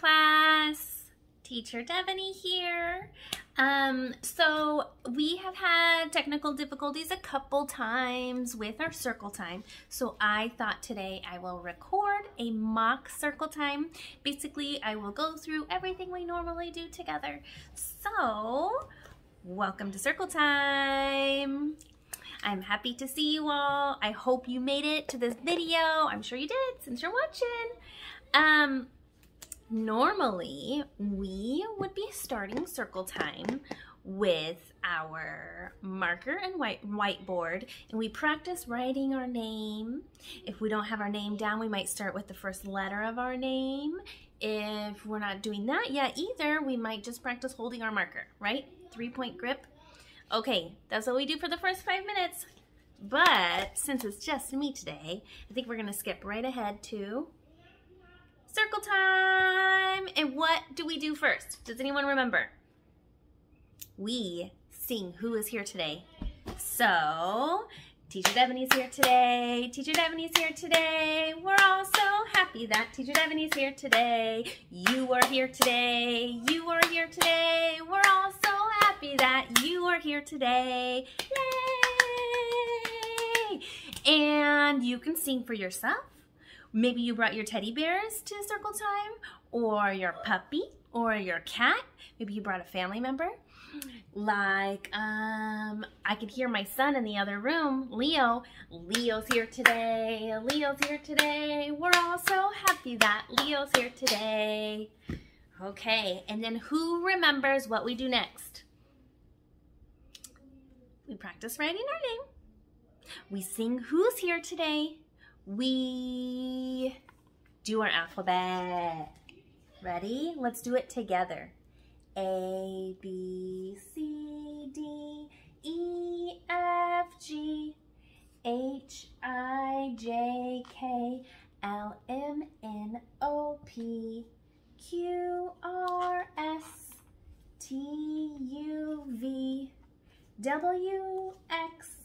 class. Teacher Devaney here. So we have had technical difficulties a couple times with our circle time. So I thought today I will record a mock circle time. Basically, I will go through everything we normally do together. So welcome to circle time. I'm happy to see you all. I hope you made it to this video. I'm sure you did since you're watching. Normally, we would be starting circle time with our marker and whiteboard, and we practice writing our name. If we don't have our name down, we might start with the first letter of our name. If we're not doing that yet either, we might just practice holding our marker, right? 3-point grip. Okay, that's what we do for the first 5 minutes. But since it's just me today, I think we're gonna skip right ahead to circle time. And what do we do first? Does anyone remember? We sing Who Is Here Today. So, Teacher Devaney's here today. Teacher Devaney's here today. We're all so happy that Teacher Devaney's here today. You are here today. You are here today. We're all so happy that you are here today. Yay! And you can sing for yourself. Maybe you brought your teddy bears to circle time, or your puppy, or your cat. Maybe you brought a family member. Like, I could hear my son in the other room, Leo. Leo's here today. Leo's here today. We're all so happy that Leo's here today. Okay, and then who remembers what we do next? We practice writing our name. We sing Who's Here Today. We do our alphabet. Ready? Let's do it together. A, B, C, D, E, F, G, H, I, J, K, L, M, N, O, P, Q, R, S, T, U, V, W, X,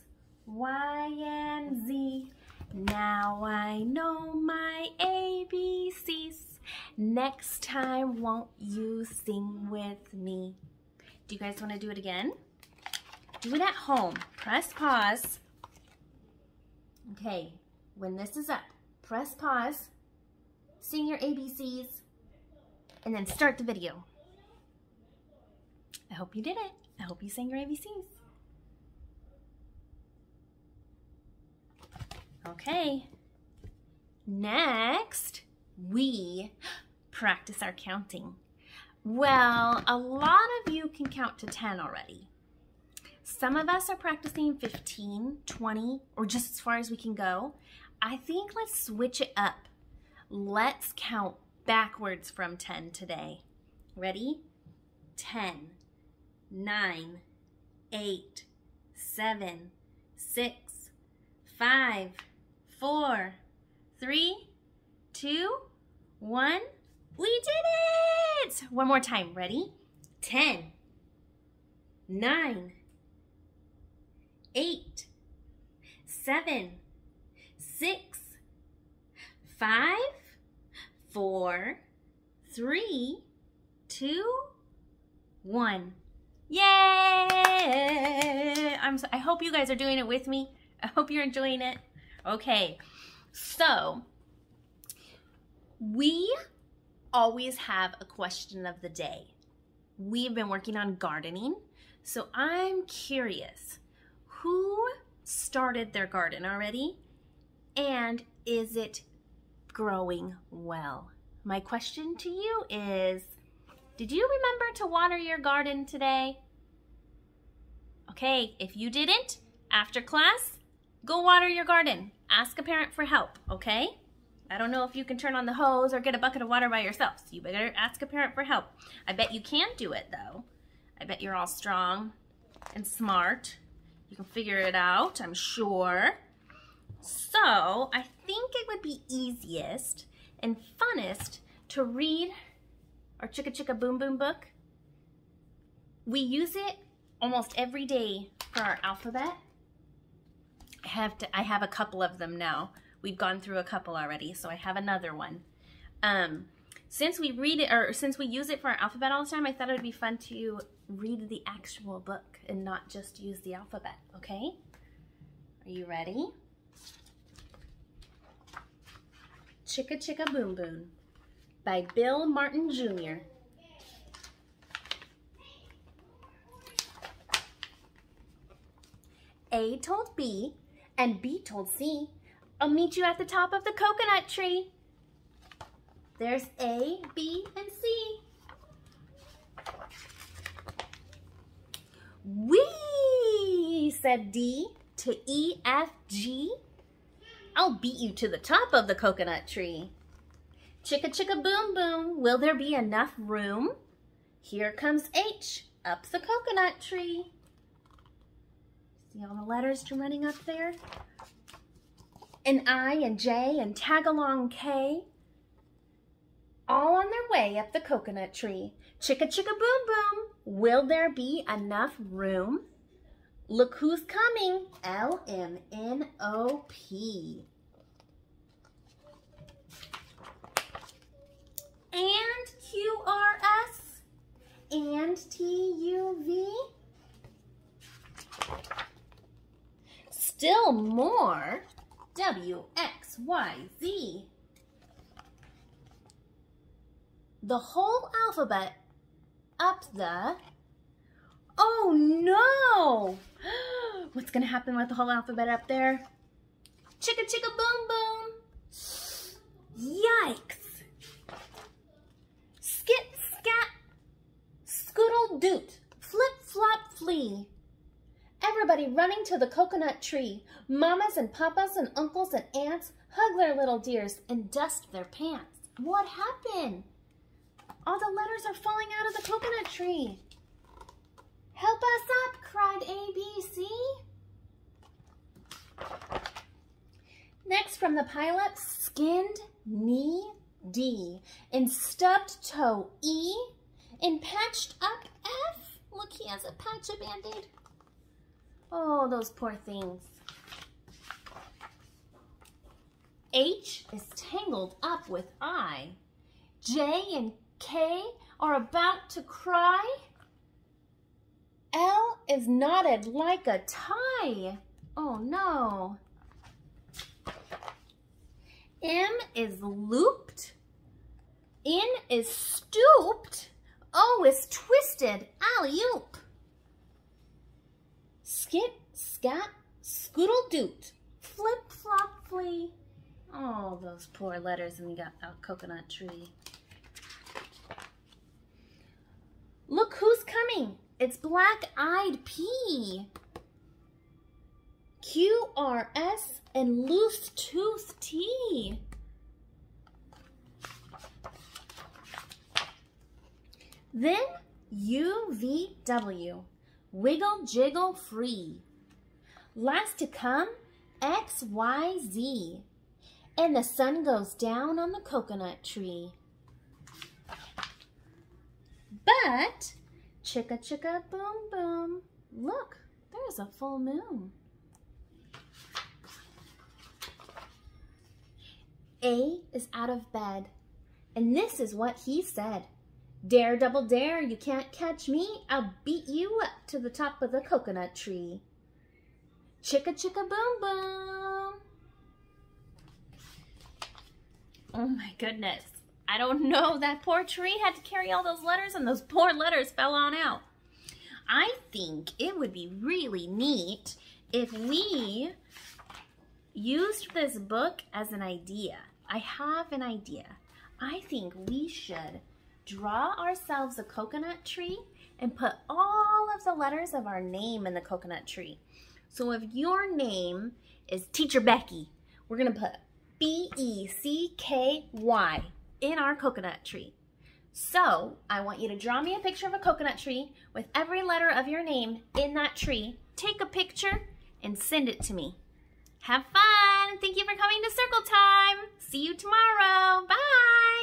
Y, and Z. Now I know my ABCs. Next time, won't you sing with me? Do you guys want to do it again? Do it at home. Press pause. Okay, when this is up, press pause, sing your ABCs, and then start the video. I hope you did it. I hope you sang your ABCs. Okay, next we practice our counting. Well, a lot of you can count to 10 already. Some of us are practicing 15, 20, or just as far as we can go. I think let's switch it up. Let's count backwards from 10 today. Ready? 10, 9, 8, 7, 6, 5, 4, 3, 2, 1. We did it! One more time. Ready? 10, 9, 8, 7, 6, 5, 4, 3, 2, 1. Yay! I hope you guys are doing it with me. I hope you're enjoying it. Okay, so we always have a question of the day. We've been working on gardening, so I'm curious, who started their garden already? And is it growing well? My question to you is, did you remember to water your garden today? Okay, if you didn't, after class, go water your garden. Ask a parent for help, okay? I don't know if you can turn on the hose or get a bucket of water by yourself, so you better ask a parent for help. I bet you can do it, though. I bet you're all strong and smart. You can figure it out, I'm sure. So, I think it would be easiest and funnest to read our Chicka Chicka Boom Boom book. We use it almost every day for our alphabet. I have a couple of them now. We've gone through a couple already, so I have another one. since we read it, or since we use it for our alphabet all the time, I thought it would be fun to read the actual book and not just use the alphabet, okay? Are you ready? Chicka Chicka Boom Boom by Bill Martin Jr. A told B and B told C, I'll meet you at the top of the coconut tree. There's A, B, and C. Wee, said D to E, F, G. I'll beat you to the top of the coconut tree. Chicka Chicka Boom Boom, will there be enough room? Here comes H up the coconut tree. See all the letters running up there? And I and J and tag along K, all on their way up the coconut tree. Chicka Chicka Boom Boom, will there be enough room? Look who's coming, L-M-N-O-P. And Q-R-S, and T-U-V. Still more, W-X-Y-Z. The whole alphabet up the... Oh no! What's gonna happen with the whole alphabet up there? Chicka Chicka Boom Boom! Yikes! Skit Scat Scoodle Doot, Flip Flop Flee. Everybody running to the coconut tree. Mamas and papas and uncles and aunts hug their little dears and dust their pants. What happened? All the letters are falling out of the coconut tree. Help us up, cried ABC. Next from the pileup, skinned knee D, and stubbed toe E, and patched up F. Look, he has a patch, a Band-Aid. Oh, those poor things. H is tangled up with I. J and K are about to cry. L is knotted like a tie. Oh no. M is looped. N is stooped. O is twisted. Alley-oop. Skit, scat, scoodle doot. Flip, flop, flee. Oh, those poor letters in the coconut tree. Look who's coming. It's Black-Eyed P. Q-R-S and Loose Tooth T. Then U-V-W. Wiggle, jiggle, free. Last to come, X-Y-Z. And the sun goes down on the coconut tree. But, Chicka Chicka Boom Boom, look, there's a full moon. A is out of bed, and this is what he said. Dare, double dare, you can't catch me. I'll beat you up to the top of the coconut tree. Chicka Chicka Boom Boom. Oh my goodness. I don't know, that poor tree had to carry all those letters and those poor letters fell on out. I think it would be really neat if we used this book as an idea. I have an idea. I think we should draw ourselves a coconut tree and put all of the letters of our name in the coconut tree. So if your name is Teacher Becky, we're going to put B-E-C-K-Y in our coconut tree. So I want you to draw me a picture of a coconut tree with every letter of your name in that tree. Take a picture and send it to me. Have fun. Thank you for coming to Circle Time. See you tomorrow. Bye.